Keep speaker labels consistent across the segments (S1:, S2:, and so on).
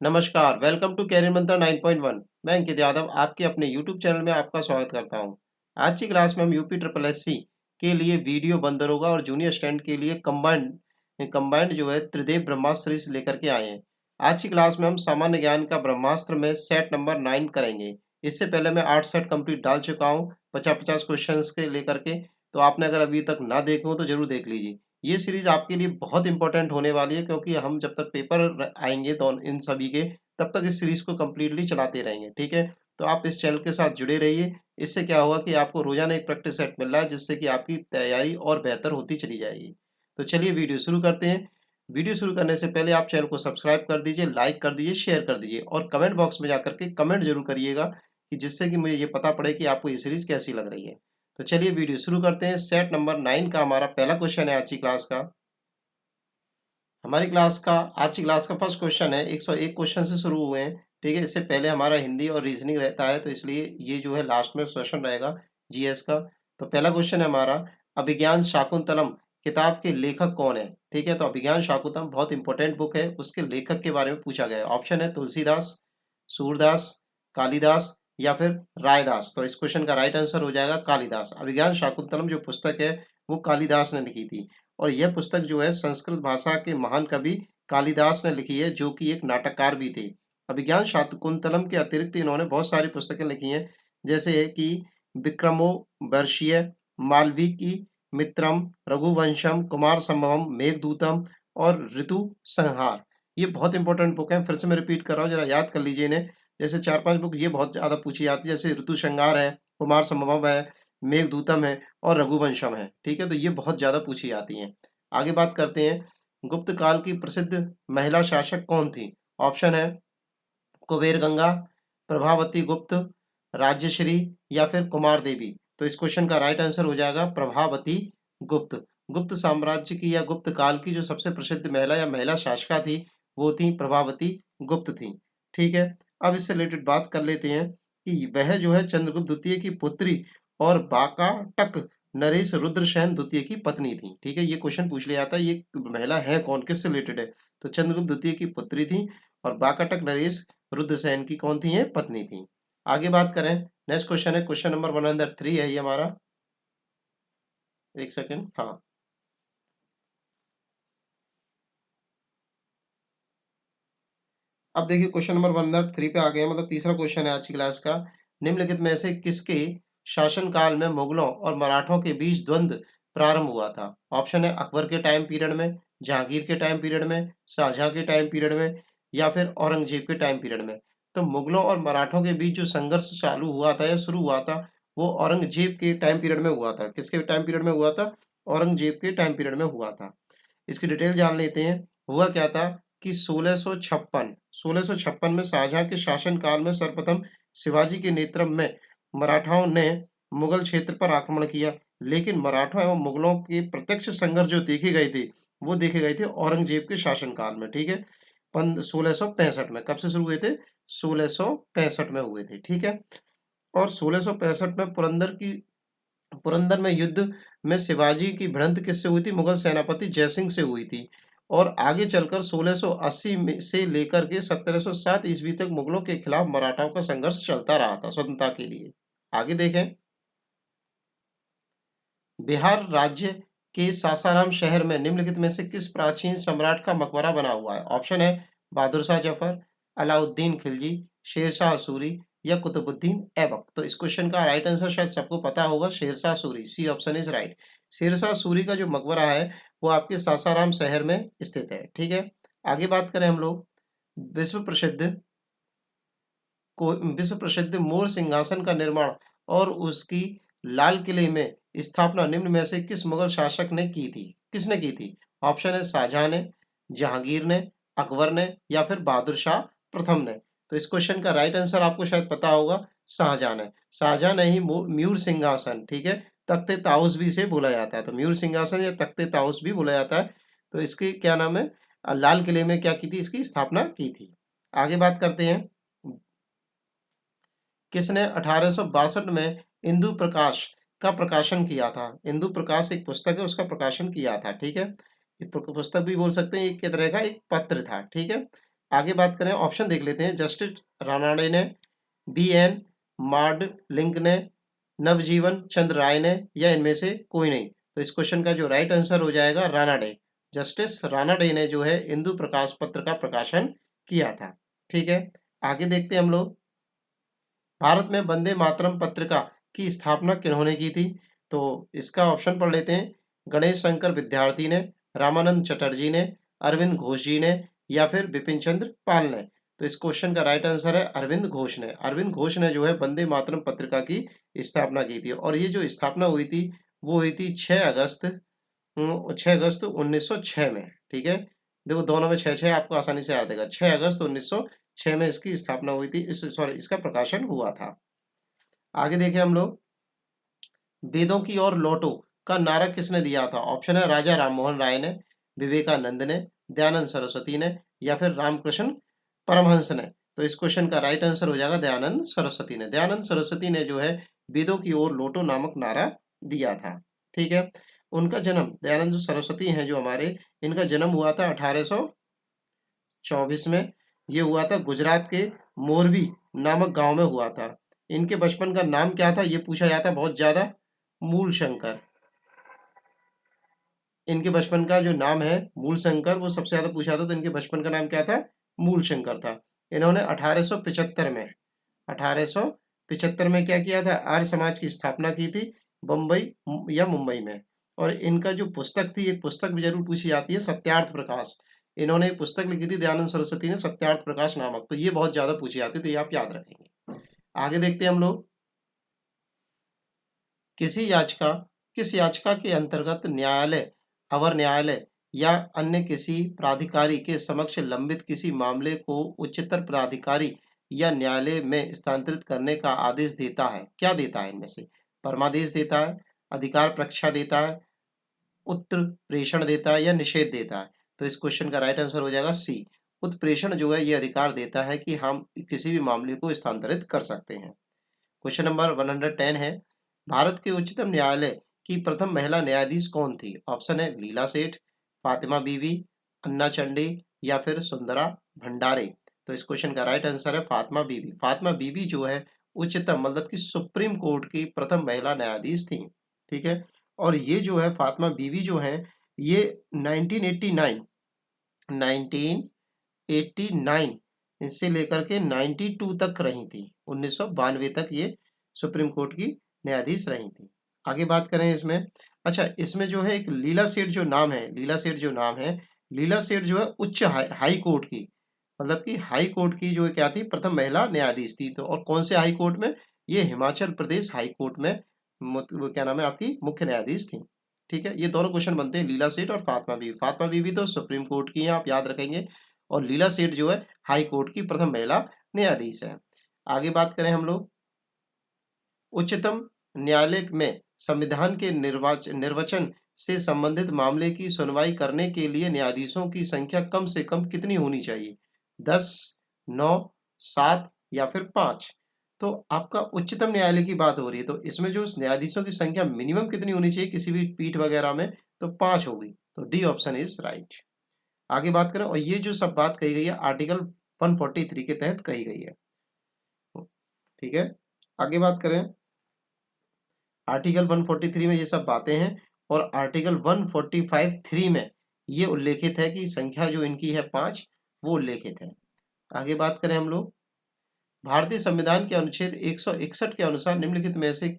S1: नमस्कार, welcome to career मंत्र 9.1। मैं अंकित यादव आपके अपने यूट्यूब चैनल में आपका स्वागत करता हूं। आज की क्लास में हम यूपी ट्रिपल एससी के लिए वीडियो बंद दरोगा और जूनियर स्टैंड के लिए कंबाइंड कंबाइंड जो है त्रिदेव ब्रह्मास्त्र सीरीज लेकर के आए हैं। आज की क्लास में हम सामान्य ज्ञान का ब्रह्मास्त्र में सेट नंबर 9 करेंगे। इससे पहले मैं 8 सेट कंप्लीट डाल चुका हूँ 50-50 क्वेश्चन के लेकर के। तो आपने अगर अभी तक ना देखे हो तो जरूर देख लीजिए। ये सीरीज आपके लिए बहुत इंपॉर्टेंट होने वाली है, क्योंकि हम जब तक पेपर आएंगे तो इन सभी के, तब तक इस सीरीज को कंप्लीटली चलाते रहेंगे। ठीक है, तो आप इस चैनल के साथ जुड़े रहिए। इससे क्या होगा कि आपको रोजाना एक प्रैक्टिस सेट मिल रहा है, जिससे कि आपकी तैयारी और बेहतर होती चली जाएगी। तो चलिए वीडियो शुरू करते हैं। वीडियो शुरू करने से पहले आप चैनल को सब्सक्राइब कर दीजिए, लाइक कर दीजिए, शेयर कर दीजिए और कमेंट बॉक्स में जाकर के कमेंट जरूर करिएगा, कि जिससे कि मुझे ये पता पड़े कि आपको ये सीरीज कैसी लग रही है। तो चलिए वीडियो शुरू करते हैं। सेट नंबर 9 का हमारा पहला क्वेश्चन है आज की क्लास का। हमारी क्लास का आज की क्लास का फर्स्ट क्वेश्चन है, 101 क्वेश्चन से शुरू हुए हैं। ठीक है, इससे पहले हमारा हिंदी और रीजनिंग रहता है, तो इसलिए ये जो है लास्ट में क्वेश्चन रहेगा जीएस का। तो पहला क्वेश्चन है हमारा, अभिज्ञान शाकुंतलम किताब के लेखक कौन है। ठीक है, तो अभिज्ञान शाकुंतलम बहुत इंपॉर्टेंट बुक है, उसके लेखक के बारे में पूछा गया है। ऑप्शन है तुलसीदास, सूरदास, कालिदास या फिर रायदास। तो इस क्वेश्चन का राइट आंसर हो जाएगा कालिदास। अभिज्ञान शाकुंतलम जो पुस्तक है वो कालिदास ने लिखी थी, और यह पुस्तक जो है संस्कृत भाषा के महान कवि कालिदास ने लिखी है, जो कि एक नाटककार भी थे। अभिज्ञान शाकुंतलम के अतिरिक्त इन्होंने बहुत सारी पुस्तकें लिखी हैं, जैसे कि विक्रमो वर्षीय, मालविकी मित्रम, रघुवंशम, कुमार संभवम, मेघदूतम और ऋतु संहार। ये बहुत इंपॉर्टेंट बुक है, फिर से मैं रिपीट कर रहा हूँ, जरा याद कर लीजिए इन्हें। जैसे 4-5 बुक ये बहुत ज्यादा पूछी जाती है, जैसे ऋतु संहार है, कुमार संभवम है, मेघदूतम है और रघुवंशम है। ठीक है, तो ये बहुत ज्यादा पूछी जाती हैं। आगे बात करते हैं, गुप्त काल की प्रसिद्ध महिला शासक कौन थी। ऑप्शन है कुबेर गंगा, प्रभावती गुप्त, राज्यश्री या फिर कुमार देवी। तो इस क्वेश्चन का राइट आंसर हो जाएगा प्रभावती गुप्त। गुप्त साम्राज्य की या गुप्त काल की जो सबसे प्रसिद्ध महिला या महिला शासिका थी, वो थी प्रभावती गुप्त थी। ठीक है, अब इससे रिलेटेड बात कर लेते हैं कि वह जो है चंद्रगुप्त द्वितीय की पुत्री और बाकाटक नरेश रुद्रसेन द्वितीय की पत्नी थी। ठीक है, ये क्वेश्चन पूछ लिया जाता है, ये महिला है कौन, किससे रिलेटेड है। तो चंद्रगुप्त द्वितीय की पुत्री थी और बाकाटक नरेश रुद्रसेन की कौन थी, ये पत्नी थी। आगे बात करें, नेक्स्ट क्वेश्चन है, क्वेश्चन नंबर 103 है ये हमारा। एक सेकेंड, हाँ। अब देखिए क्वेश्चन नंबर 103 पे आ गए हैं, मतलब तीसरा क्वेश्चन है आज की क्लास का। निम्नलिखित में से किसके शासनकाल में मुगलों और मराठों के बीच द्वंद्व प्रारंभ हुआ था। ऑप्शन है अकबर के टाइम पीरियड में, जहांगीर के टाइम पीरियड में, शाहजहां के टाइम पीरियड में या फिर औरंगजेब के टाइम पीरियड में। तो मुगलों और मराठों के बीच जो संघर्ष चालू हुआ था या शुरू हुआ था, वो औरंगजेब के टाइम पीरियड में हुआ था। किसके टाइम पीरियड में हुआ था, औरंगजेब के टाइम पीरियड में हुआ था। इसकी डिटेल जान लेते हैं। हुआ क्या था कि 1656 में शाहजहां के शासनकाल में सर्वप्रथम शिवाजी के नेतृत्व में मराठाओं ने मुगल क्षेत्र पर आक्रमण किया, लेकिन मराठों एवं मुगलों के प्रत्यक्ष संघर्ष जो देखे गए थे, वो देखे गए थे औरंगजेब के शासनकाल में। ठीक है, 1665 में। कब से शुरू हुए थे, 1665 में हुए थे। ठीक है, और 1665 में पुरंदर में युद्ध में शिवाजी की भिड़ंत किससे हुई थी, मुगल सेनापति जयसिंह से हुई थी। और आगे चलकर 1680 में से लेकर के 1707 ईस्वी तक मुगलों के खिलाफ मराठाओं का संघर्ष चलता रहा था स्वतंत्रता के लिए। आगे देखें, बिहार राज्य के सासाराम शहर में निम्नलिखित में से किस प्राचीन सम्राट का मकबरा बना हुआ है। ऑप्शन है बहादुर शाह जफर, अलाउद्दीन खिलजी, शेरशाह सूरी या कुतुबुद्दीन ऐबक। तो इस क्वेश्चन का राइट आंसर शायद सबको पता होगा, Sher Shah Suri. C option is right. Sher Shah Suri का जो मकबरा है वो आपके सासाराम शहर में स्थित है। ठीक है, आगे बात करें हम लोग, विश्व प्रसिद्ध विश्व प्रसिद्ध मोर सिंहासन का निर्माण और उसकी लाल किले में स्थापना निम्न में से किस मुगल शासक ने की थी, किसने की थी। ऑप्शन है शाहजहां ने, जहांगीर ने, अकबर ने या फिर बहादुर शाह प्रथम ने। तो इस क्वेश्चन का राइट आंसर आपको शायद पता होगा, शाहजहां ने। शाहजहां ने ही म्यूर सिंहासन, ठीक है, तख्ते ताउस भी से बोला जाता है, तो म्यूर सिंहासन या तख्ते ताउस भी बोला जाता है। तो इसके क्या नाम है, लाल किले में क्या की थी, इसकी स्थापना की थी। आगे बात करते हैं, किसने 1862 में इंदु प्रकाश का प्रकाशन किया था। इंदु प्रकाश एक पुस्तक है, उसका प्रकाशन किया था। ठीक है, पुस्तक भी बोल सकते हैं, एक तरह का एक पत्र था। ठीक है, आगे बात करें, ऑप्शन देख लेते हैं। जस्टिस रानाडे ने, BN मार्डलिंक ने, नवजीवन चंद्र राय ने, या इनमें से कोई नहीं। तो इस क्वेश्चन का जो राइट आंसर हो जाएगा रानाडे। जस्टिस रानाडे ने जो है इंदु प्रकाश पत्र का प्रकाशन किया था। ठीक है, आगे देखते हैं हम लोग। भारत में वंदे मातरम पत्रिका की स्थापना किन्होंने की थी? तो इसका ऑप्शन पढ़ लेते हैं। गणेश शंकर विद्यार्थी ने, रामानंद चटर्जी ने, अरविंद घोष जी ने, या फिर बिपिन चंद्र पाल ने। तो इस क्वेश्चन का राइट आंसर है अरविंद घोष ने। अरविंद घोष ने जो है वंदे मातरम पत्रिका की स्थापना की थी, और ये जो स्थापना हुई थी वो हुई थी 6 अगस्त 1906 में। ठीक है, देखो दोनों में 6 आपको आसानी से याद देगा। 6 अगस्त 1906 में इसकी स्थापना हुई थी, इसका प्रकाशन हुआ था। आगे देखें हम लोग, वेदों की ओर लौटो का नारा किसने दिया था? ऑप्शन है राजा राममोहन राय ने, विवेकानंद ने, दयानंद सरस्वती ने, या फिर रामकृष्ण परमहंस ने। तो इस क्वेश्चन का राइट आंसर हो जाएगा दयानंद सरस्वती ने। दयानंद सरस्वती ने जो है वेदों की ओर लौटो नामक नारा दिया था। ठीक है, उनका जन्म, दयानंद सरस्वती हैं जो हमारे, इनका जन्म हुआ था 1824 में। ये हुआ था गुजरात के मोरबी नामक गांव में हुआ था। इनके बचपन का नाम क्या था ये पूछा जाता है बहुत ज्यादा। मूल शंकर। इनके बचपन का जो नाम है मूल शंकर, वो सबसे ज्यादा पूछा था। तो इनके बचपन का नाम क्या था? मूल शंकर था। इन्होंने 1875 में क्या किया था? आर्य समाज की स्थापना की थी, बम्बई या मुंबई में। और इनका जो पुस्तक थी, एक पुस्तक भी जरूर पूछी जाती है, सत्यार्थ प्रकाश। इन्होंने एक पुस्तक लिखी थी दयानंद सरस्वती ने, सत्यार्थ प्रकाश नामक। तो ये बहुत ज्यादा पूछी जाती है, तो ये आप याद रखेंगे। आगे देखते हैं हम लोग। किस याचिका के अंतर्गत न्यायालय, अवर न्यायालय या अन्य किसी प्राधिकारी के समक्ष लंबित किसी मामले को उच्चतर प्राधिकारी या न्यायालय में स्थानांतरित करने का आदेश देता है? क्या देता है इनमें से? परमादेश देता है, अधिकार प्रक्षा देता है, उत्प्रेषण देता है, या निषेध देता है? तो इस क्वेश्चन का राइट आंसर हो जाएगा सी। उत्प्रेषण जो है ये अधिकार देता है कि हम किसी भी मामले को स्थानांतरित कर सकते हैं। क्वेश्चन नंबर 110 है, भारत के उच्चतम न्यायालय की प्रथम महिला न्यायाधीश कौन थी? ऑप्शन है लीला सेठ, फातिमा बीवी, अन्ना चंडी, या फिर सुंदरा भंडारे। तो इस क्वेश्चन का राइट आंसर है फातिमा बीवी। फातिमा बीवी जो है उच्चतम मतलब कि सुप्रीम कोर्ट की प्रथम महिला न्यायाधीश थी। ठीक है, और ये जो है फातिमा बीवी जो है ये 1989 से लेकर के 92 तक रही थी। 1992 तक ये सुप्रीम कोर्ट की न्यायाधीश रही थी। आगे बात करें इसमें, अच्छा इसमें जो है एक लीला सेठ जो नाम है, लीला सेठ जो है उच्च हाई कोर्ट की, मतलब कि हाई कोर्ट की जो क्या थी, प्रथम महिला न्यायाधीश थी। तो और कौन से हाई कोर्ट में? ये हिमाचल प्रदेश हाई कोर्ट में क्या नाम है आपकी, मुख्य न्यायाधीश थी। ठीक है, ये दोनों क्वेश्चन बनते हैं, लीला सेठ और फातिमा बीवी। फातिमा बीवी तो सुप्रीम कोर्ट की है, आप याद रखेंगे, और लीला सेठ जो है हाई कोर्ट की प्रथम महिला न्यायाधीश है। आगे बात करें हम लोग, उच्चतम न्यायालय में संविधान के निर्वचन से संबंधित मामले की सुनवाई करने के लिए न्यायाधीशों की संख्या कम से कम कितनी होनी चाहिए? 10, 9, 7 या फिर 5? तो आपका उच्चतम न्यायालय की बात हो रही है, तो इसमें जो न्यायाधीशों की संख्या मिनिमम कितनी होनी चाहिए किसी भी पीठ वगैरह में? तो 5 होगी। तो डी ऑप्शन इज राइट। आगे बात करें, और ये जो सब बात कही गई है आर्टिकल 143 के तहत कही गई है। ठीक है, आगे बात करें, आर्टिकल 143 में ये सब बातें हैं, और आर्टिकल 145(3) में ये उल्लेखित है कि संख्या जो इनकी है 5, वो उल्लेखित है। आगे बात करें हम लोग, भारतीय संविधान के अनुच्छेद 161 के अनुसार निम्नलिखित में से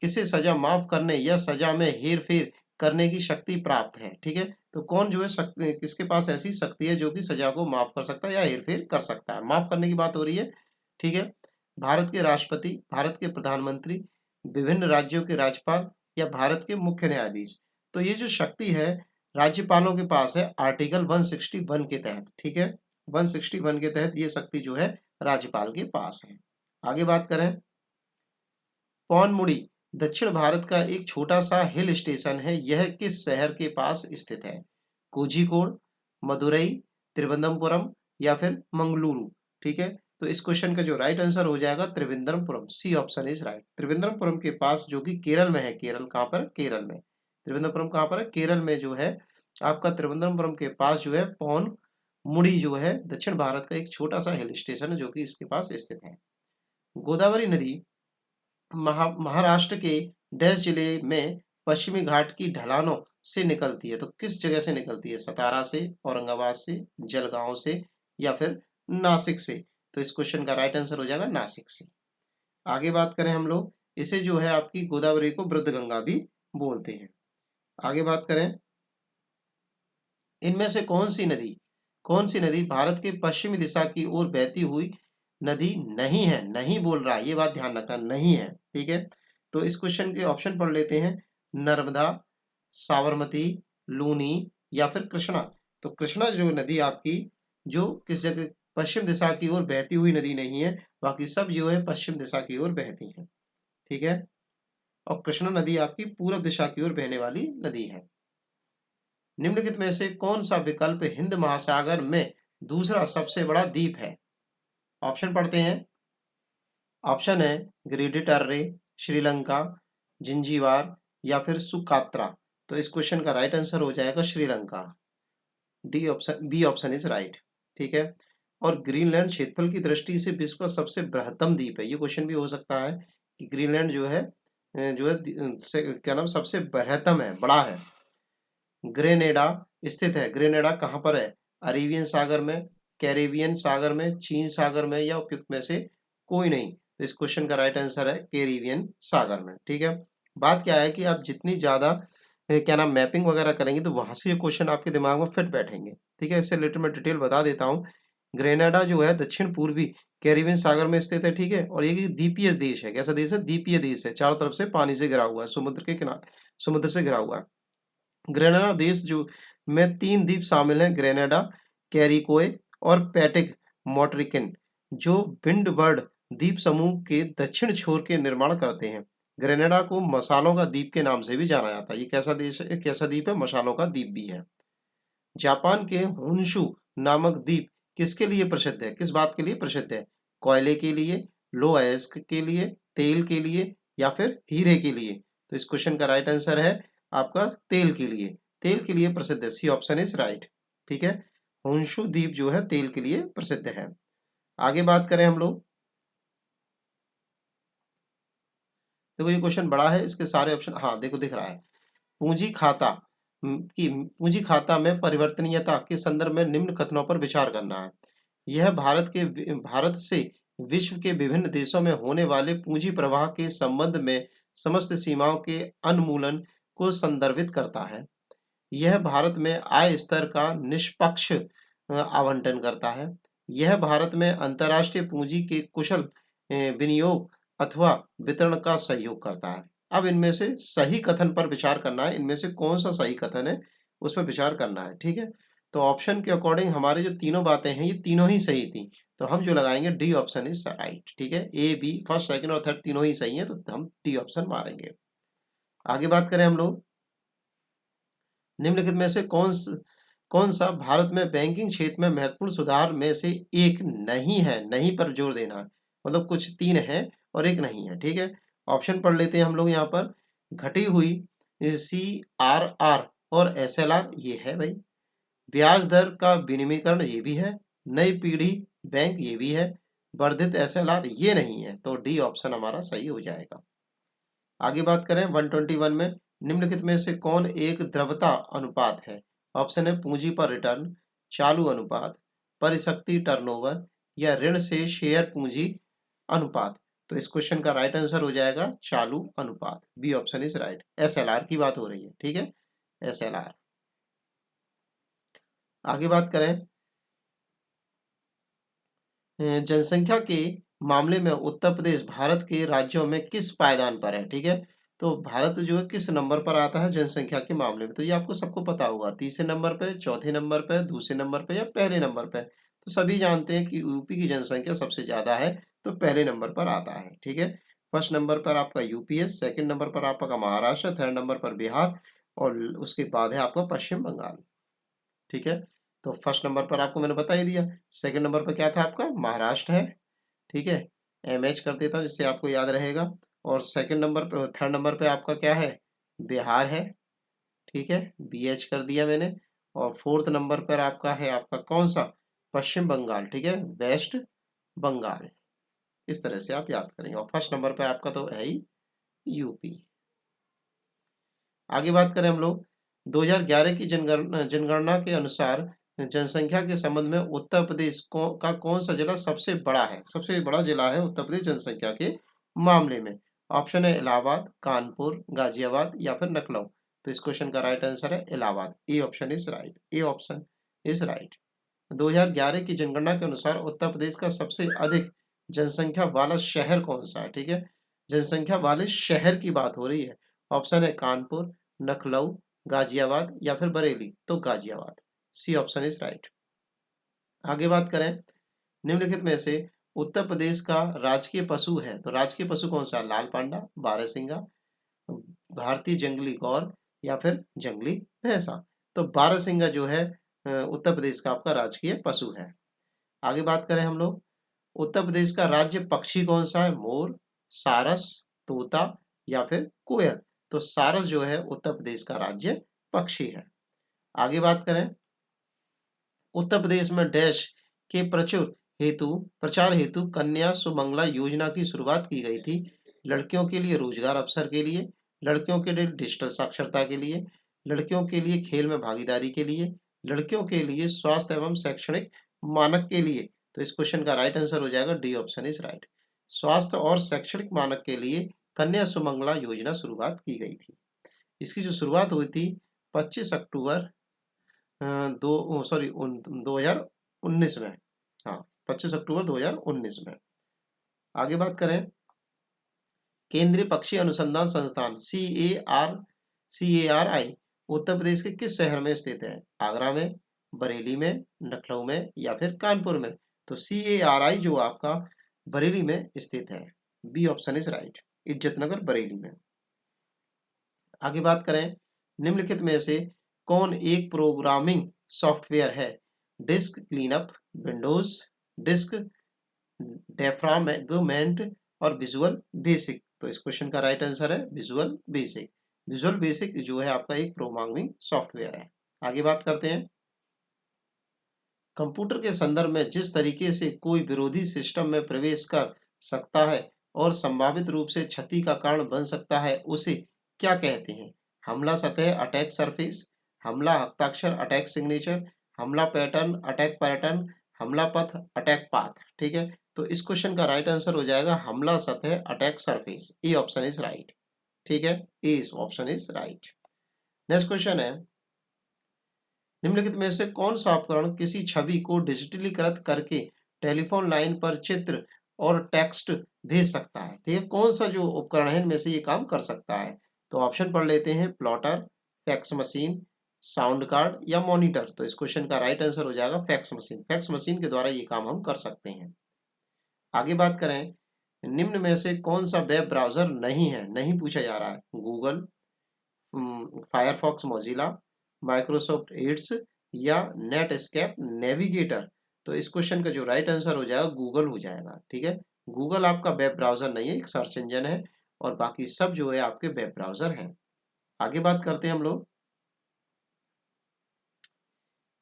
S1: किसे सजा माफ करने या सजा में हेर फेर करने की शक्ति प्राप्त है? ठीक है, तो कौन जो है किसके पास ऐसी शक्ति है जो कि सजा को माफ कर सकता है या हेर फेर कर सकता है? माफ करने की बात हो रही है। ठीक है, भारत के राष्ट्रपति, भारत के प्रधानमंत्री, विभिन्न राज्यों के राज्यपाल, या भारत के मुख्य न्यायाधीश। तो ये जो शक्ति है राज्यपालों के पास है आर्टिकल 161 के तहत। ठीक है, 161 के तहत ये शक्ति जो है राज्यपाल के पास है। आगे बात करें, पौनमुड़ी दक्षिण भारत का एक छोटा सा हिल स्टेशन है, यह किस शहर के पास स्थित है? कोझिकोड, मदुरई, त्रिवेंद्रपुरम, या फिर मंगलुरु? ठीक है, तो इस क्वेश्चन का जो राइट आंसर हो जाएगा Trivendrapuram. C option is right. Trivendrapuram के पास, जो कि केरल में है। केरल कहाँ पर? केरल में। त्रिवेंद्रपुरम कहाँ पर है? केरल में जो है आपका त्रिवेंद्रपुरम के पास जो है मुड़ी जो है दक्षिण भारत का एक छोटा सा हिल स्टेशन है जो कि इसके पास स्थित है। गोदावरी नदी महाराष्ट्र के डैश जिले में पश्चिमी घाट की ढलानों से निकलती है। तो किस जगह से निकलती है? सतारा से, औरंगाबाद से, जलगांव से या फिर नासिक से? तो इस क्वेश्चन का राइट आंसर हो जाएगा नासिक से। आगे बात करें हम लोग, इसे जो है आपकी गोदावरी को वृद्धगंगा भी बोलते हैं। आगे बात करें, इनमें से कौन सी नदी भारत के पश्चिमी दिशा की ओर बहती हुई नदी नहीं है? नहीं बोल रहा है, ये बात ध्यान रखना, नहीं है, ठीक है। तो इस क्वेश्चन के ऑप्शन पढ़ लेते हैं। नर्मदा, साबरमती, लूनी या फिर कृष्णा। तो कृष्णा जो नदी आपकी जो किस जगह पश्चिम दिशा की ओर बहती हुई नदी नहीं है, बाकी सब जो है पश्चिम दिशा की ओर बहती हैं, ठीक है। और कृष्णा नदी आपकी पूर्व दिशा की ओर बहने वाली नदी है। निम्नलिखित में से कौन सा विकल्प हिंद महासागर में दूसरा सबसे बड़ा द्वीप है? ऑप्शन पढ़ते हैं। ऑप्शन है ग्रेडी टर्रे, श्रीलंका, जिंजीबार या फिर सुकात्रा। तो इस क्वेश्चन का राइट आंसर हो जाएगा Sri Lanka. D option, B option is right, ठीक है। और ग्रीनलैंड क्षेत्रफल की दृष्टि से विश्व का सबसे बृहत्तम द्वीप है। ये क्वेश्चन भी हो सकता है कि ग्रीनलैंड जो है क्या नाम सबसे बृहत्तम है, बड़ा है। ग्रेनेडा स्थित है। ग्रेनेडा कहाँ पर है? अरेबियन सागर में, कैरेबियन सागर में, चीन सागर में या उपयुक्त में से कोई नहीं। तो इस क्वेश्चन का राइट आंसर है कैरेबियन सागर में, ठीक है। बात क्या है कि आप जितनी ज्यादा क्या नाम मैपिंग वगैरह करेंगे तो वहां से ये क्वेश्चन आपके दिमाग में फिट बैठेंगे, ठीक है। इससे रिलेटेड मैं डिटेल बता देता हूँ। ग्रेनाडा जो है दक्षिण पूर्वी कैरेबियन सागर में स्थित है, ठीक है। और ये द्वीपीय देश है। कैसा देश है? द्वीपीय देश है। चारों तरफ से पानी से घिरा हुआ है, समुद्र के किनारे, समुद्र से घिरा हुआ है। ग्रेनाडा देश जो में 3 द्वीप शामिल हैं, ग्रेनाडा, कैरिकोए और पैटिक मोटरिकन, जो विंडवर्ड द्वीप समूह के दक्षिण छोर के निर्माण करते हैं। ग्रेनाडा को मसालों का द्वीप के नाम से भी जाना जाता है। ये कैसा देश है? कैसा द्वीप है? मसालों का द्वीप भी है। जापान के होन्शु नामक द्वीप किसके लिए प्रसिद्ध है? किस बात के लिए प्रसिद्ध है? कोयले के लिए, लो अयस्क के लिए, तेल के लिए या फिर हीरे के लिए? तो इस क्वेश्चन का राइट आंसर है आपका तेल के लिए। तेल के लिए प्रसिद्ध है। सी ऑप्शन इज राइट, ठीक है। होन्शु द्वीप जो है तेल के लिए प्रसिद्ध है। आगे बात करें हम लोग, देखो ये क्वेश्चन बड़ा है, इसके सारे ऑप्शन, हाँ देखो दिख रहा है। पूंजी खाता पूंजी खाता में परिवर्तनीयता के संदर्भ में निम्न कथनों पर विचार करना है। यह भारत से विश्व के विभिन्न देशों में होने वाले पूंजी प्रवाह के संबंध में समस्त सीमाओं के उन्मूलन को संदर्भित करता है। यह भारत में आय स्तर का निष्पक्ष आवंटन करता है। यह भारत में अंतर्राष्ट्रीय पूंजी के कुशल विनियोग अथवा वितरण का सहयोग करता है। अब इनमें से सही कथन पर विचार करना है। इनमें से कौन सा सही कथन है उस पर विचार करना है, ठीक है। तो ऑप्शन के अकॉर्डिंग हमारे जो तीनों बातें हैं ये तीनों ही सही थी, तो हम जो लगाएंगे डी ऑप्शन इज राइट, ठीक है। ए बी फर्स्ट सेकंड और थर्ड तीनों ही सही है, तो हम डी ऑप्शन मारेंगे। आगे बात करें हम लोग, निम्नलिखित में से कौन सा भारत में बैंकिंग क्षेत्र में महत्वपूर्ण सुधार में से एक नहीं है? नहीं पर जोर देना है, मतलब कुछ 3 है और एक नहीं है, ठीक है। ऑप्शन पढ़ लेते हैं हम लोग यहाँ पर। घटी हुई CRR और SLR ये है भाई। ब्याज दर का विनिमयीकरण ये भी है। नई पीढ़ी बैंक ये भी है। वर्धित SLR ये नहीं है, तो डी ऑप्शन हमारा सही हो जाएगा। आगे बात करें 121 में, निम्नलिखित में से कौन एक द्रव्यता अनुपात है? ऑप्शन है पूंजी पर रिटर्न, चालू अनुपात, परिसंपत्ति टर्नओवर या ऋण से शेयर पूंजी अनुपात। तो इस क्वेश्चन का राइट आंसर हो जाएगा चालू अनुपात। B option is right. SLR की बात हो रही है, ठीक है, SLR। आगे बात करें, जनसंख्या के मामले में उत्तर प्रदेश भारत के राज्यों में किस पायदान पर है? ठीक है, तो भारत जो है किस नंबर पर आता है जनसंख्या के मामले में? तो ये आपको सबको पता होगा, तीसरे नंबर पे, चौथे नंबर पे, दूसरे नंबर पे या पहले नंबर पे। तो सभी जानते हैं कि यूपी की जनसंख्या सबसे ज्यादा है, तो पहले नंबर पर आता है, ठीक है। फर्स्ट नंबर पर आपका यूपी है, सेकंड नंबर पर आपका महाराष्ट्र, थर्ड नंबर पर बिहार और उसके बाद है आपका पश्चिम बंगाल, ठीक है। तो फर्स्ट नंबर पर आपको मैंने बता ही दिया, सेकंड नंबर पर क्या था आपका महाराष्ट्र है, ठीक है। MH कर देता हूँ जिससे आपको याद रहेगा। और सेकंड नंबर पे, थर्ड नंबर पे आपका क्या है, बिहार है, ठीक है, BH कर दिया मैंने। और 4th नंबर पर आपका है आपका कौन सा, पश्चिम बंगाल, ठीक है, वेस्ट बंगाल। इस तरह से आप याद करेंगे। और फर्स्ट नंबर पर आपका तो है ही यूपी। आगे बात करें हम लोग 2011 की जनगणना के अनुसार जनसंख्या के संबंध में उत्तर प्रदेश का कौन सा जिला सबसे बड़ा है, सबसे बड़ा जिला है उत्तर प्रदेश जनसंख्या के मामले में। ऑप्शन है इलाहाबाद, कानपुर, गाजियाबाद या फिर लखनऊ। तो इस क्वेश्चन का राइट आंसर है Allahabad. A option is right, A option is right. 2011 की जनगणना के अनुसार उत्तर प्रदेश का सबसे अधिक जनसंख्या वाला शहर कौन सा है, ठीक है, जनसंख्या वाले शहर की बात हो रही है। ऑप्शन है कानपुर, लखनऊ, गाजियाबाद या फिर बरेली। तो Ghaziabad, C option is right. आगे बात करें निम्नलिखित में से उत्तर प्रदेश का राजकीय पशु है, तो राजकीय पशु कौन सा है, लाल पांडा, बारहसिंगा, भारतीय जंगली गौर या फिर जंगली भैंसा। तो बारहसिंगा जो है उत्तर प्रदेश का आपका राजकीय पशु है। आगे बात करें हम लोग उत्तर प्रदेश का राज्य पक्षी कौन सा है, मोर, सारस, तोता या फिर कोयल। तो सारस जो है उत्तर प्रदेश का राज्य पक्षी है। आगे बात करें उत्तर प्रदेश में डैश के प्रचार हेतु कन्या सुमंगला योजना की शुरुआत की गई थी। लड़कियों के लिए रोजगार अवसर के लिए, लड़कियों के लिए डिजिटल साक्षरता के लिए, लड़कियों के लिए खेल में भागीदारी के लिए, लड़कियों के लिए स्वास्थ्य एवं शैक्षणिक मानक के लिए। तो इस क्वेश्चन का राइट आंसर हो जाएगा डी ऑप्शन इज राइट। स्वास्थ्य और शैक्षणिक मानक के लिए कन्या सुमंगला योजना शुरुआत की गई थी। इसकी जो शुरुआत हुई थी 25 अक्टूबर 2019 में, हाँ 25 अक्टूबर 2019 में। आगे बात करें केंद्रीय पक्षी अनुसंधान संस्थान CARI उत्तर प्रदेश के किस शहर में स्थित है, आगरा में, बरेली में, लखनऊ में या फिर कानपुर में। तो CARI जो आपका बरेली में स्थित है, B option is right, Izzatnagar Bareilly में। आगे बात करें निम्नलिखित में से कौन एक प्रोग्रामिंग सॉफ्टवेयर है, disk cleanup, Windows, disk defragment और विजुअल बेसिक। तो इस क्वेश्चन का राइट आंसर है विजुअल बेसिक। विजुअल बेसिक जो है आपका एक प्रोग्रामिंग सॉफ्टवेयर है। आगे बात करते हैं कंप्यूटर के संदर्भ में जिस तरीके से कोई विरोधी सिस्टम में प्रवेश कर सकता है और संभावित रूप से क्षति का कारण बन सकता है उसे क्या कहते हैं, हमला सतह अटैक सरफेस, हमला हस्ताक्षर अटैक सिग्नेचर, हमला पैटर्न अटैक पैटर्न, हमला पथ अटैक पाथ। ठीक है, तो इस क्वेश्चन का राइट आंसर हो जाएगा हमला सतह attack surface. A option is right. ठीक है, A option is right. Next question है निम्नलिखित में से कौन सा उपकरण किसी छवि को डिजिटलीकृत करके टेलीफोन लाइन पर चित्र और टेक्स्ट भेज सकता है। तो ये कौन सा जो उपकरण है इनमें से ये काम कर सकता है। तो ऑप्शन पढ़ लेते हैं, plotter, fax machine, sound card या मॉनिटर। तो इस क्वेश्चन का राइट आंसर हो जाएगा फैक्स मशीन। फैक्स मशीन के द्वारा ये काम हम कर सकते हैं। आगे बात करें निम्न में से कौन सा वेब ब्राउजर नहीं है, नहीं पूछा जा रहा है, Google, Firefox, Mozilla, Microsoft Edge या नेटस्केप नेविगेटर। तो इस क्वेश्चन का जो राइट आंसर हो जाएगा गूगल हो जाएगा। ठीक है, गूगल आपका वेब ब्राउजर नहीं है, एक सर्च इंजन है और बाकी सब जो है आपके वेब ब्राउजर हैं। आगे बात करते हैं हम लोग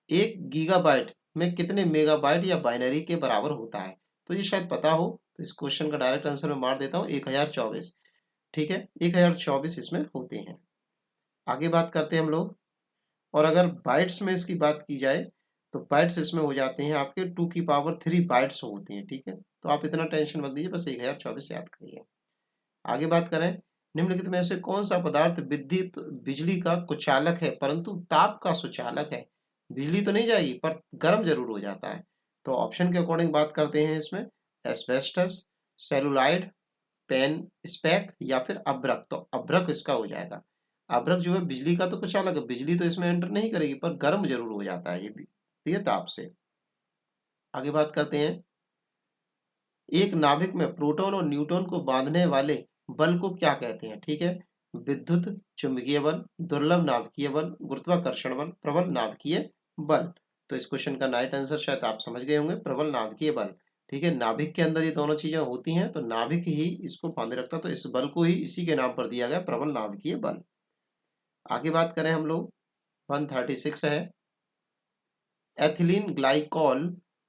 S1: 1 गीगाबाइट में कितने मेगाबाइट या बाइनरी के बराबर होता है। तो ये शायद पता हो, तो इस क्वेश्चन का डायरेक्ट आंसर मैं मार देता हूँ 1024। ठीक है, 1024 इसमें होते हैं। आगे बात करते हैं हम लोग, और अगर बाइट्स में इसकी बात की जाए तो बाइट्स इसमें हो जाते हैं आपके 2 की पावर 3 बाइट्स होते हैं। ठीक है, तो आप इतना टेंशन मत लीजिए, बस 1024 याद करिए। आगे बात करें निम्नलिखित में से कौन सा पदार्थ विद्युत बिजली का कुचालक है परंतु ताप का सुचालक है। बिजली तो नहीं जाएगी पर गर्म जरूर हो जाता है। तो ऑप्शन के अकॉर्डिंग बात करते हैं इसमें, एस्बेस्टस, सेलुलाइड, पेन स्पेक या फिर अब्रक। तो अब्रक इसका हो जाएगा। अब्रक जो है बिजली का तो कुचालक है, बिजली तो इसमें एंटर नहीं करेगी पर गर्म जरूर हो जाता है ये भी, ठीक है, ताप से। आगे बात करते हैं एक नाभिक में प्रोटॉन और न्यूट्रॉन को बांधने वाले बल को क्या कहते हैं। ठीक है, विद्युत चुंबकीय बल, दुर्लभ नाभिकीय बल, गुरुत्वाकर्षण बल, प्रबल नाभिकीय बल। तो इस क्वेश्चन का राइट आंसर शायद आप समझ गए होंगे, प्रबल नाभिकीय बल। ठीक है, नाभिक के अंदर ये दोनों चीजें होती हैं तो नाभिक ही इसको बांधे रखता, तो इस बल को ही इसी के नाम पर दिया गया, प्रबल नाभिकीय बल। आगे बात करें हम लोग 136 है एथिलीन ग्लाइकॉल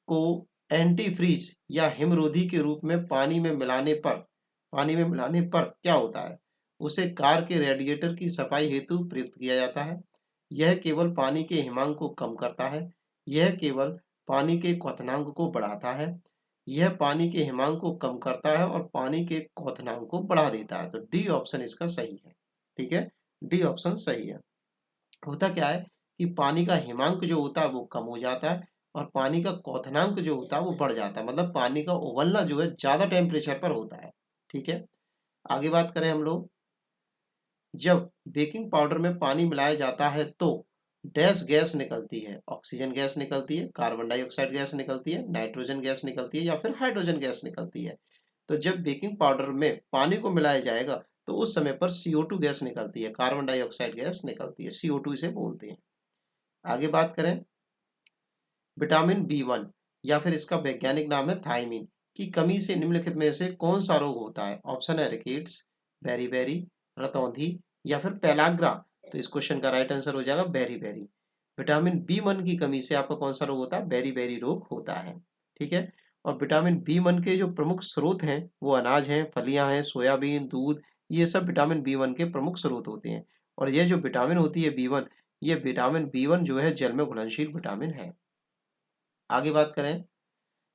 S1: को एंटीफ्रीज या हिमरोधी के रूप में पानी में मिलाने पर क्या होता है? उसे कार के रेडिएटर की सफाई हेतु प्रयुक्त किया जाता है। यह केवल पानी के हिमांक को कम करता है। यह केवल पानी के क्वथनांक को बढ़ाता है। यह पानी के हिमांक को कम करता है और पानी के क्वथनांक को बढ़ा देता है। तो डी ऑप्शन इसका सही है। ठीक है, डी ऑप्शन सही है। होता क्या है कि पानी का हिमांक जो होता है वो कम हो जाता है और पानी का क्वथनांक जो होता है वो बढ़ जाता है, मतलब पानी का उबलना जो है ज्यादा टेम्परेचर पर होता है। ठीक है, आगे बात करें हम लोग। जब बेकिंग पाउडर में पानी मिलाया जाता है तो डैश गैस निकलती है। ऑक्सीजन गैस निकलती है, कार्बन डाइऑक्साइड गैस निकलती है, नाइट्रोजन गैस निकलती है या फिर हाइड्रोजन गैस निकलती है। तो जब बेकिंग पाउडर में पानी को मिलाया जाएगा तो उस समय पर CO2 गैस निकलती है, कार्बन डाइऑक्साइड गैस निकलती है, CO2 इसे बोलते हैं। आगे बात करें, विटामिन B1 या फिर इसका वैज्ञानिक नाम है थायमीन की कमी से निम्नलिखित में से कौन सा रोग होता है? ऑप्शन है रिकेट्स, बेरीबेरी, रतौंधी या फिर पेलाग्रा। तो इस क्वेश्चन का राइट आंसर हो जाएगा बेरीबेरी। विटामिन B1 की कमी से आपका कौन सा रोग होता है? बेरीबेरी रोग होता है। ठीक है, और विटामिन B1 के जो प्रमुख स्रोत हैं वो अनाज हैं, फलियां हैं, सोयाबीन, दूध, ये सब विटामिन B1 के प्रमुख स्रोत होते हैं। और ये जो विटामिन होती है B1, ये विटामिन B1 जो है जल में घुलनशील विटामिन है। आगे बात करें,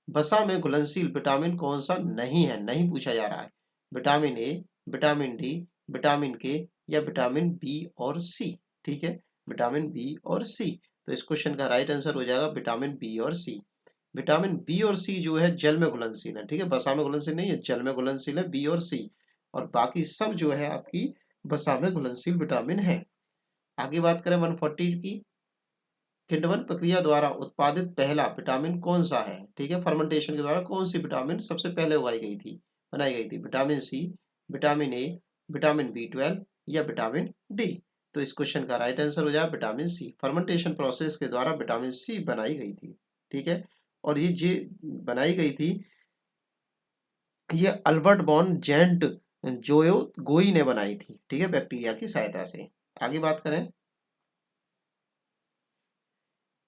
S1: वसा में घुलनशील विटामिन कौन सा नहीं है? नहीं पूछा जा रहा है। Vitamin A, vitamin D, vitamin के या विटामिन बी और सी। ठीक है, विटामिन बी और सी। तो इस क्वेश्चन का राइट आंसर हो जाएगा विटामिन बी और सी। विटामिन बी और सी जो है जल में घुलनशील है। ठीक है, वसा में घुलनशील नहीं है, जल में घुलनशील है बी और सी। और बाकी सब जो है आपकी वसा में घुलनशील विटामिन है। आगे बात करें 140 की, किण्वन प्रक्रिया द्वारा उत्पादित पहला विटामिन कौन सा है? ठीक है, फर्मेंटेशन के द्वारा कौन सी विटामिन सबसे पहले बनाई गई थी? Vitamin C, vitamin A, vitamin B12 या विटामिन डी। तो इस क्वेश्चन का राइट आंसर हो जाएगा विटामिन सी। फर्मेंटेशन प्रोसेस के द्वारा विटामिन सी बनाई गई थी। ठीक है, और ये जे बनाई गई थी, ये अल्बर्ट बॉन जेंट जोयो गोई ने बनाई थी। ठीक है, बैक्टीरिया की सहायता से। आगे बात करें,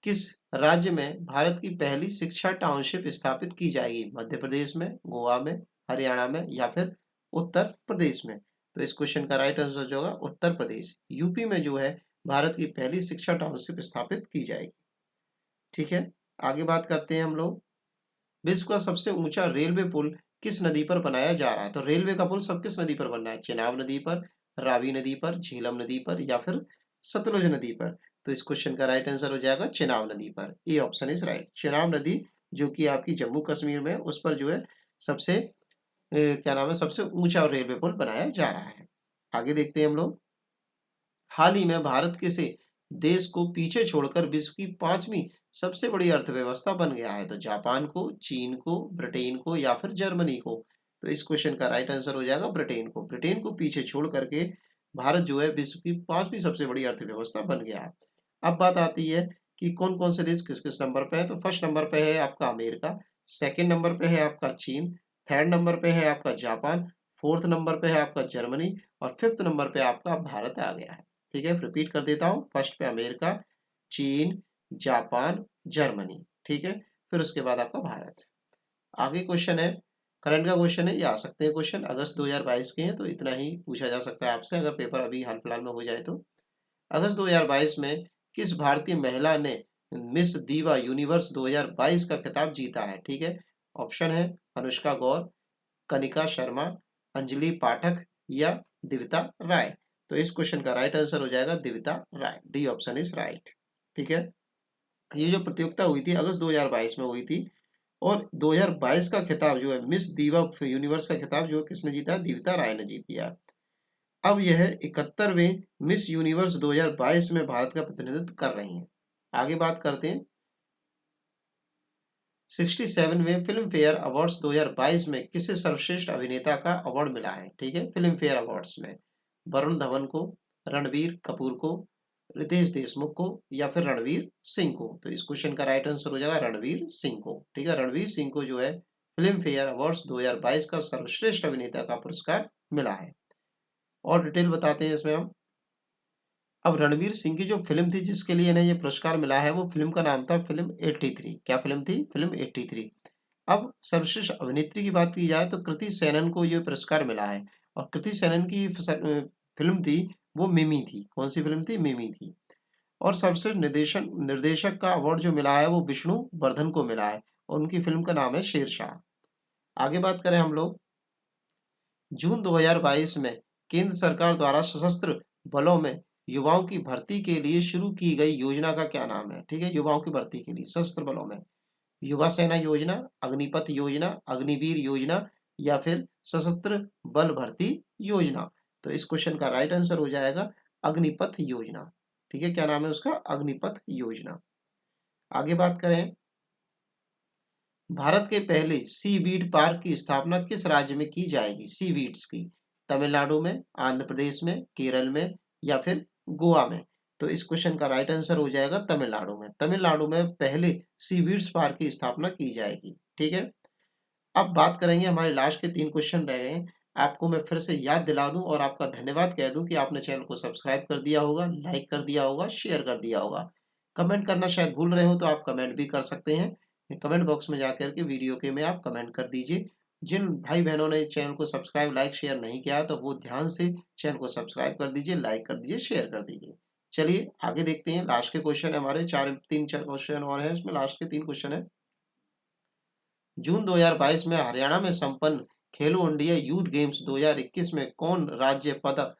S1: किस राज्य में भारत की पहली शिक्षा टाउनशिप स्थापित की जाएगी? मध्य प्रदेश में, गोवा में, हरियाणा में या फिर उत्तर प्रदेश में? तो इस क्वेश्चन का राइट आंसर जो होगा उत्तर प्रदेश। यूपी में जो है भारत की पहली शिक्षा टाउनशिप स्थापित की जाएगी। ठीक है, आगे बात करते हैं हम लोग। विश्व का सबसे ऊंचा रेलवे पुल किस नदी पर बनाया जा रहा है? तो रेलवे का पुल सब किस नदी पर बनना है? चेनाब नदी पर, रावी नदी पर, झेलम नदी पर या फिर सतलुज नदी पर? तो इस क्वेश्चन का राइट आंसर हो जाएगा चेनाब नदी पर। A option is right. Chenab नदी जो कि आपकी जम्मू कश्मीर में, उस पर जो है सबसे क्या नाम है, सबसे ऊंचा रेलवे पुल बनाया जा रहा है। आगे देखते हैं हम लोग। हाल ही में भारत किसे देश को पीछे छोड़कर विश्व की 5वीं सबसे बड़ी अर्थव्यवस्था बन गया है? तो जापान को, चीन को, ब्रिटेन को या फिर जर्मनी को? तो इस क्वेश्चन का राइट आंसर हो जाएगा ब्रिटेन को। ब्रिटेन को पीछे छोड़ करके भारत जो है विश्व की 5वीं सबसे बड़ी अर्थव्यवस्था बन गया है। अब बात आती है कि कौन कौन से देश किस किस नंबर पे है। तो फर्स्ट नंबर पे है आपका अमेरिका, सेकेंड नंबर पे है आपका चीन, थर्ड नंबर पे है आपका जापान, फोर्थ नंबर पे है आपका जर्मनी और फिफ्थ नंबर पे आपका भारत आ गया है। ठीक है, रिपीट कर देता हूँ। फर्स्ट पे अमेरिका, चीन, जापान, जर्मनी। ठीक है, फिर उसके बाद आपका भारत। आगे क्वेश्चन है, करंट का क्वेश्चन है, ये आ सकते हैं क्वेश्चन, अगस्त 2022 के हैं, तो इतना ही पूछा जा सकता है आपसे अगर पेपर अभी हाल फिलहाल में हो जाए तो। अगस्त 2022 में किस भारतीय महिला ने मिस दीवा यूनिवर्स 2022 का खिताब जीता है? ठीक है, ऑप्शन है अनुष्का गौर, कनिका शर्मा, अंजलि पाठक या दिविता राय। तो इस क्वेश्चन का राइट आंसर हो जाएगा Divita Rai. D option is right. ठीक है, ये जो प्रतियोगिता हुई थी अगस्त 2022 में हुई थी और 2022 का खिताब जो है मिस दीवा यूनिवर्स का खिताब जो किसने जीता? दिविता राय ने जीत लिया। अब यह 71वें मिस यूनिवर्स 2022 में भारत का प्रतिनिधित्व कर रही हैं। आगे बात करते हैं, 67वें फिल्म फेयर अवार्ड्स 2022 में किसे सर्वश्रेष्ठ अभिनेता का अवार्ड मिला है? ठीक है, फिल्म फेयर अवार्ड्स में वरुण धवन को, रणबीर कपूर को, रितेश देशमुख को या फिर रणवीर सिंह को? तो इस क्वेश्चन का राइट आंसर हो जाएगा रणवीर सिंह को। ठीक है, रणवीर सिंह को जो है फिल्म फेयर अवार्ड्स 2022 का सर्वश्रेष्ठ अभिनेता का पुरस्कार मिला है। और डिटेल बताते हैं इसमें हम। अब रणवीर सिंह की जो फिल्म थी जिसके लिए इन्हें ये पुरस्कार मिला है, वो फिल्म का नाम था फिल्म 83। क्या फिल्म थी? फिल्म 83। अब सर्वश्रेष्ठ अभिनेत्री की बात की जाए तो कृति सेनन को ये पुरस्कार मिला है, और कृति सेनन की फिल्म थी वो मिमी थी। कौन सी फिल्म थी? मिमी थी। और सर्वश्रेष्ठ निर्देशक का अवार्ड जो मिला है वो विष्णु वर्धन को मिला है, और उनकी फिल्म का नाम है शेरशाह। आगे बात करें हम लोग, जून 2022 में केंद्र सरकार द्वारा सशस्त्र बलों में युवाओं की भर्ती के लिए शुरू की गई योजना का क्या नाम है? ठीक है, युवाओं की भर्ती के लिए सशस्त्र बलों में युवा सेना योजना, अग्निपथ योजना, अग्निवीर योजना, या फिर सशस्त्र बल भर्ती योजना। तो इस क्वेश्चन का राइट आंसर हो जाएगा अग्निपथ योजना। ठीक है, क्या नाम है उसका? अग्निपथ योजना। आगे बात करें, भारत के पहले सी वीड पार्क की स्थापना किस राज्य में की जाएगी? सी वीड्स की, तमिलनाडु में, आंध्र प्रदेश में, केरल में, या फिर गोवा में। तो इस क्वेश्चन का राइट आंसर हो जाएगा तमिलनाडु में। तमिलनाडु में पहले सी वीड्स पार्क की स्थापना की जाएगी। ठीक है, अब बात करेंगे, हमारे लास्ट के 3 क्वेश्चन रह गए हैं। आपको मैं फिर से याद दिला दूं और आपका धन्यवाद कह दूं कि आपने चैनल को सब्सक्राइब कर दिया होगा, लाइक कर दिया होगा, शेयर कर दिया होगा। कमेंट करना शायद भूल रहे हो तो आप कमेंट भी कर सकते हैं। कमेंट बॉक्स में जाकर के वीडियो के में आप कमेंट कर दीजिए। जिन भाई बहनों ने चैनल को सब्सक्राइब, लाइक, शेयर नहीं किया तो वो ध्यान से चैनल को सब्सक्राइब कर दीजिए, लाइक कर दीजिए, शेयर कर दीजिए। चलिए आगे देखते हैं। लास्ट के क्वेश्चन है हमारे, 4 क्वेश्चन और हैं उसमें। लास्ट के 3 क्वेश्चन है। जून 2022 में हरियाणा में संपन्न खेलो इंडिया यूथ गेम्स 2021 में कौन राज्य पदक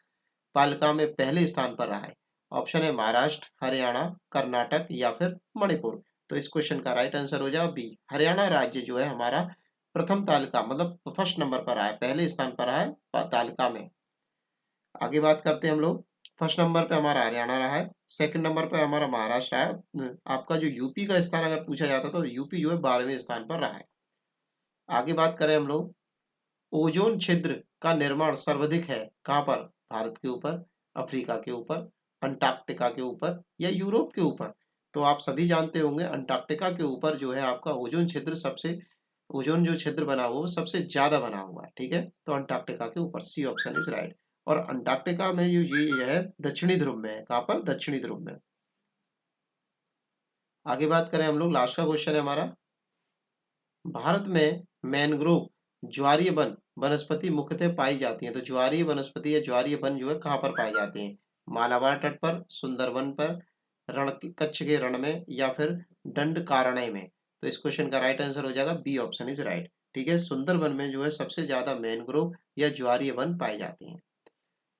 S1: तालिका में पहले स्थान पर रहा है? ऑप्शन है महाराष्ट्र, हरियाणा, कर्नाटक, या फिर मणिपुर। तो इस क्वेश्चन का राइट आंसर हो जाएगा बी, हरियाणा राज्य जो है हमारा प्रथम तालिका मतलब फर्स्ट नंबर पर रहा है, पहले स्थान पर रहा है तालिका में। आगे बात करते हैं हम लोग। फर्स्ट नंबर पे हमारा हरियाणा रहा है, सेकंड नंबर पे हमारा महाराष्ट्र रहा है। आपका जो यूपी का स्थान अगर पूछा जाता तो यूपी जो है 12वें स्थान पर रहा है। आगे बात करें हम लोग, ओजोन छिद्र का निर्माण सर्वाधिक है कहाँ पर? भारत के ऊपर, अफ्रीका के ऊपर, अंटार्कटिका के ऊपर, या यूरोप के ऊपर। तो आप सभी जानते होंगे अंटार्कटिका के ऊपर जो है आपका ओजोन छिद्र सबसे, ओजोन जो छिद्र बना हुआ वो सबसे ज्यादा बना हुआ है। ठीक है, तो अंटार्कटिका के ऊपर, सी ऑप्शन इज राइट। और अंटार्कटिका में ये है दक्षिणी ध्रुव में है। कहाँ पर? दक्षिणी ध्रुव में। आगे बात करें हम लोग, लास्ट का क्वेश्चन है हमारा, भारत में मैनग्रोव ज्वारीय वन वनस्पति मुख्यतः पाई जाती है। तो ज्वारीय वनस्पति या ज्वारीय वन जो है कहाँ पर पाए जाते हैं? मालाबार तट पर, सुंदरवन पर, कच्छ के रण में, या फिर दंडकारण्य में। तो इस क्वेश्चन का राइट आंसर हो जाएगा बी ऑप्शन इज राइट। ठीक है, सुंदरवन में जो है सबसे ज्यादा मैनग्रोव या ज्वारीय वन पाए जाते हैं।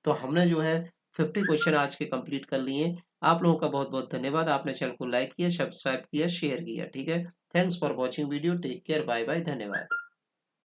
S1: तो हमने जो है 50 क्वेश्चन आज के कंप्लीट कर लिए। आप लोगों का बहुत बहुत धन्यवाद, आपने चैनल को लाइक किया, सब्सक्राइब किया, शेयर किया। ठीक है, thanks for watching video, take care, bye bye, धन्यवाद।